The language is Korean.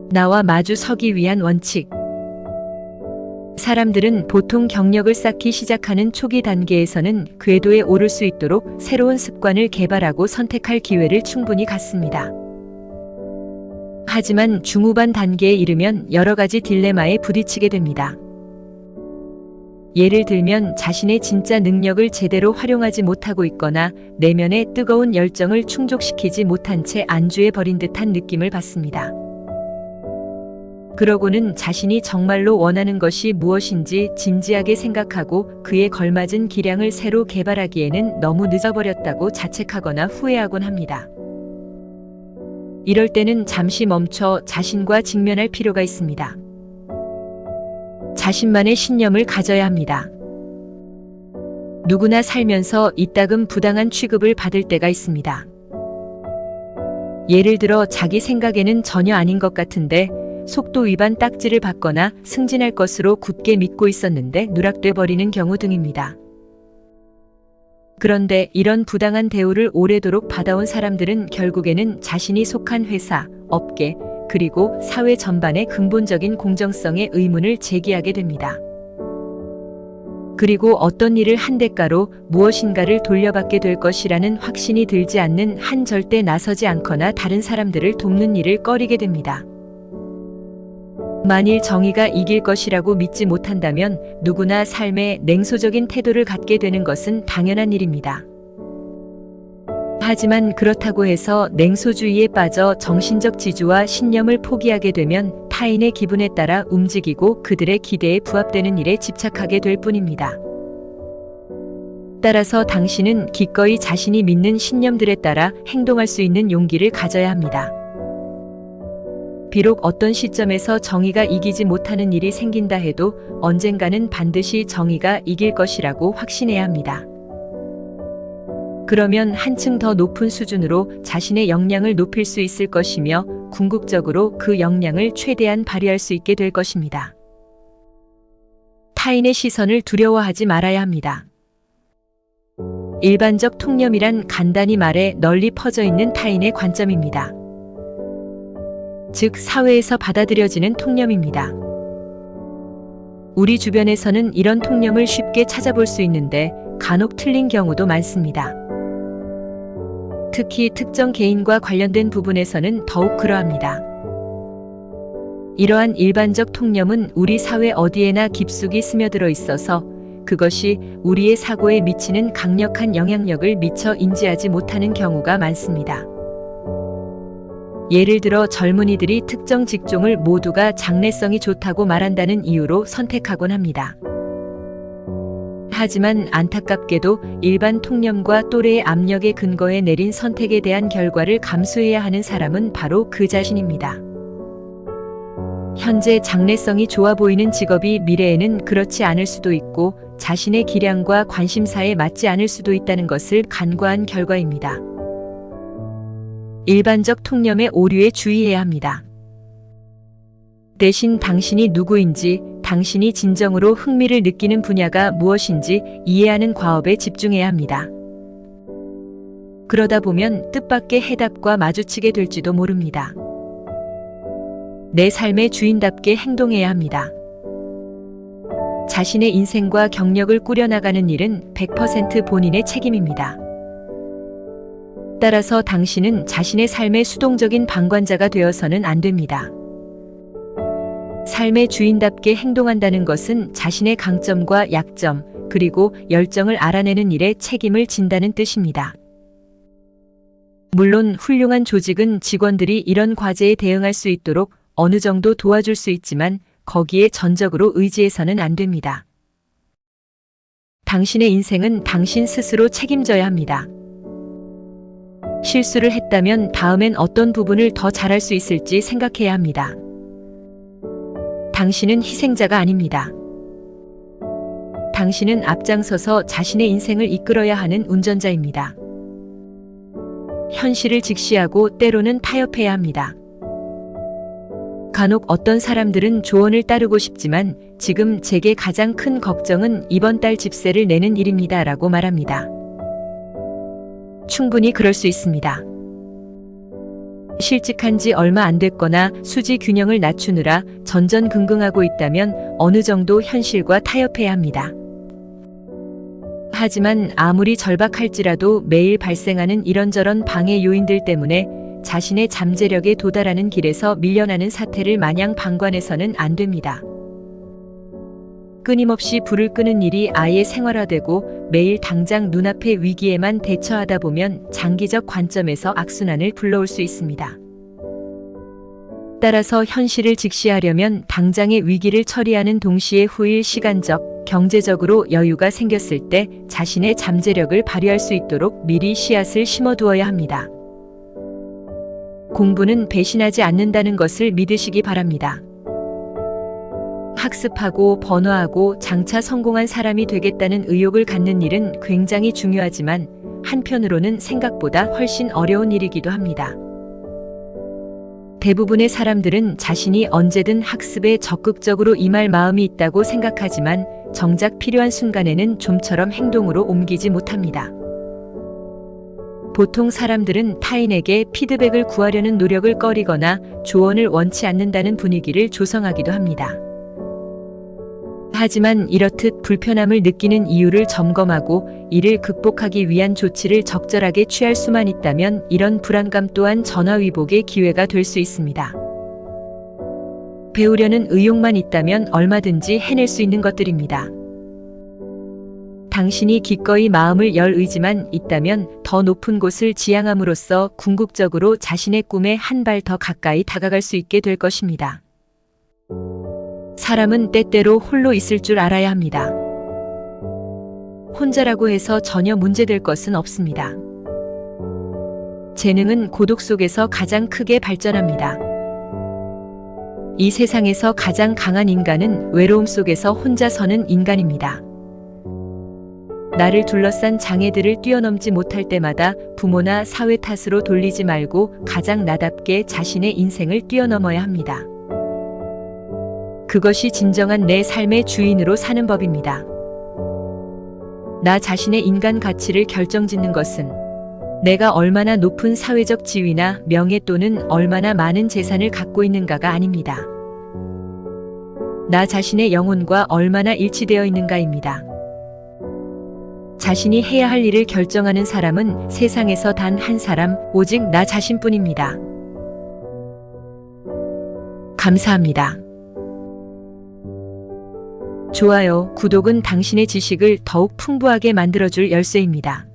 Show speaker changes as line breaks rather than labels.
나와 마주 서기 위한 원칙. 사람들은 보통 경력을 쌓기 시작하는 초기 단계에서는 궤도에 오를 수 있도록 새로운 습관을 개발하고 선택할 기회를 충분히 갖습니다. 하지만 중후반 단계에 이르면 여러 가지 딜레마에 부딪히게 됩니다. 예를 들면 자신의 진짜 능력을 제대로 활용하지 못하고 있거나 내면의 뜨거운 열정을 충족시키지 못한 채 안주해 버린 듯한 느낌을 받습니다. 그러고는 자신이 정말로 원하는 것이 무엇인지 진지하게 생각하고 그에 걸맞은 기량을 새로 개발하기에는 너무 늦어버렸다고 자책하거나 후회하곤 합니다. 이럴 때는 잠시 멈춰 자신과 직면할 필요가 있습니다. 자신만의 신념을 가져야 합니다. 누구나 살면서 이따금 부당한 취급을 받을 때가 있습니다. 예를 들어 자기 생각에는 전혀 아닌 것 같은데 속도 위반 딱지를 받거나 승진할 것으로 굳게 믿고 있었는데 누락돼 버리는 경우 등입니다. 그런데 이런 부당한 대우를 오래도록 받아온 사람들은 결국에는 자신이 속한 회사, 업계, 그리고 사회 전반의 근본적인 공정성에 의문을 제기하게 됩니다. 그리고 어떤 일을 한 대가로 무엇인가를 돌려받게 될 것이라는 확신이 들지 않는 한 절대 나서지 않거나 다른 사람들을 돕는 일을 꺼리게 됩니다. 만일 정의가 이길 것이라고 믿지 못한다면 누구나 삶에 냉소적인 태도를 갖게 되는 것은 당연한 일입니다. 하지만 그렇다고 해서 냉소주의에 빠져 정신적 지주와 신념을 포기하게 되면 타인의 기분에 따라 움직이고 그들의 기대에 부합되는 일에 집착하게 될 뿐입니다. 따라서 당신은 기꺼이 자신이 믿는 신념들에 따라 행동할 수 있는 용기를 가져야 합니다. 비록 어떤 시점에서 정의가 이기지 못하는 일이 생긴다 해도 언젠가는 반드시 정의가 이길 것이라고 확신해야 합니다. 그러면 한층 더 높은 수준으로 자신의 역량을 높일 수 있을 것이며 궁극적으로 그 역량을 최대한 발휘할 수 있게 될 것입니다. 타인의 시선을 두려워하지 말아야 합니다. 일반적 통념이란 간단히 말해 널리 퍼져 있는 타인의 관점입니다. 즉 사회에서 받아들여지는 통념입니다. 우리 주변에서는 이런 통념을 쉽게 찾아볼 수 있는데 간혹 틀린 경우도 많습니다. 특히 특정 개인과 관련된 부분에서는 더욱 그러합니다. 이러한 일반적 통념은 우리 사회 어디에나 깊숙이 스며들어 있어서 그것이 우리의 사고에 미치는 강력한 영향력을 미처 인지하지 못하는 경우가 많습니다. 예를 들어 젊은이들이 특정 직종을 모두가 장래성이 좋다고 말한다는 이유로 선택하곤 합니다. 하지만 안타깝게도 일반 통념과 또래의 압력에 근거해 내린 선택에 대한 결과를 감수해야 하는 사람은 바로 그 자신입니다. 현재 장래성이 좋아 보이는 직업이 미래에는 그렇지 않을 수도 있고 자신의 기량과 관심사에 맞지 않을 수도 있다는 것을 간과한 결과입니다. 일반적 통념의 오류에 주의해야 합니다. 대신 당신이 누구인지, 당신이 진정으로 흥미를 느끼는 분야가 무엇인지 이해하는 과업에 집중해야 합니다. 그러다 보면 뜻밖의 해답과 마주치게 될지도 모릅니다. 내 삶의 주인답게 행동해야 합니다. 자신의 인생과 경력을 꾸려나가는 일은 100% 본인의 책임입니다. 따라서 당신은 자신의 삶의 수동적인 방관자가 되어서는 안 됩니다. 삶의 주인답게 행동한다는 것은 자신의 강점과 약점, 그리고 열정을 알아내는 일에 책임을 진다는 뜻입니다. 물론 훌륭한 조직은 직원들이 이런 과제에 대응할 수 있도록 어느 정도 도와줄 수 있지만 거기에 전적으로 의지해서는 안 됩니다. 당신의 인생은 당신 스스로 책임져야 합니다. 실수를 했다면 다음엔 어떤 부분을 더 잘할 수 있을지 생각해야 합니다. 당신은 희생자가 아닙니다. 당신은 앞장서서 자신의 인생을 이끌어야 하는 운전자입니다. 현실을 직시하고 때로는 타협해야 합니다. 간혹 어떤 사람들은 조언을 따르고 싶지만 지금 제게 가장 큰 걱정은 이번 달 집세를 내는 일입니다 라고 말합니다. 충분히 그럴 수 있습니다. 실직한 지 얼마 안 됐거나 수지 균형을 낮추느라 전전긍긍하고 있다면 어느 정도 현실과 타협해야 합니다. 하지만 아무리 절박할지라도 매일 발생하는 이런저런 방해 요인들 때문에 자신의 잠재력에 도달하는 길에서 밀려나는 사태를 마냥 방관해서는 안 됩니다. 끊임없이 불을 끄는 일이 아예 생활화되고 매일 당장 눈앞의 위기에만 대처하다 보면 장기적 관점에서 악순환을 불러올 수 있습니다. 따라서 현실을 직시하려면 당장의 위기를 처리하는 동시에 후일 시간적, 경제적으로 여유가 생겼을 때 자신의 잠재력을 발휘할 수 있도록 미리 씨앗을 심어두어야 합니다. 공부는 배신하지 않는다는 것을 믿으시기 바랍니다. 학습하고 번화하고 장차 성공한 사람이 되겠다는 의욕을 갖는 일은 굉장히 중요하지만 한편으로는 생각보다 훨씬 어려운 일이기도 합니다. 대부분의 사람들은 자신이 언제든 학습에 적극적으로 임할 마음이 있다고 생각하지만 정작 필요한 순간에는 좀처럼 행동으로 옮기지 못합니다. 보통 사람들은 타인에게 피드백을 구하려는 노력을 꺼리거나 조언을 원치 않는다는 분위기를 조성하기도 합니다. 하지만 이렇듯 불편함을 느끼는 이유를 점검하고 이를 극복하기 위한 조치를 적절하게 취할 수만 있다면 이런 불안감 또한 전화위복의 기회가 될 수 있습니다. 배우려는 의욕만 있다면 얼마든지 해낼 수 있는 것들입니다. 당신이 기꺼이 마음을 열 의지만 있다면 더 높은 곳을 지향함으로써 궁극적으로 자신의 꿈에 한 발 더 가까이 다가갈 수 있게 될 것입니다. 사람은 때때로 홀로 있을 줄 알아야 합니다. 혼자라고 해서 전혀 문제될 것은 없습니다. 재능은 고독 속에서 가장 크게 발전합니다. 이 세상에서 가장 강한 인간은 외로움 속에서 혼자 서는 인간입니다. 나를 둘러싼 장애들을 뛰어넘지 못할 때마다 부모나 사회 탓으로 돌리지 말고 가장 나답게 자신의 인생을 뛰어넘어야 합니다. 그것이 진정한 내 삶의 주인으로 사는 법입니다. 나 자신의 인간 가치를 결정짓는 것은 내가 얼마나 높은 사회적 지위나 명예 또는 얼마나 많은 재산을 갖고 있는가가 아닙니다. 나 자신의 영혼과 얼마나 일치되어 있는가입니다. 자신이 해야 할 일을 결정하는 사람은 세상에서 단 한 사람, 오직 나 자신뿐입니다. 감사합니다. 좋아요, 구독은 당신의 지식을 더욱 풍부하게 만들어줄 열쇠입니다.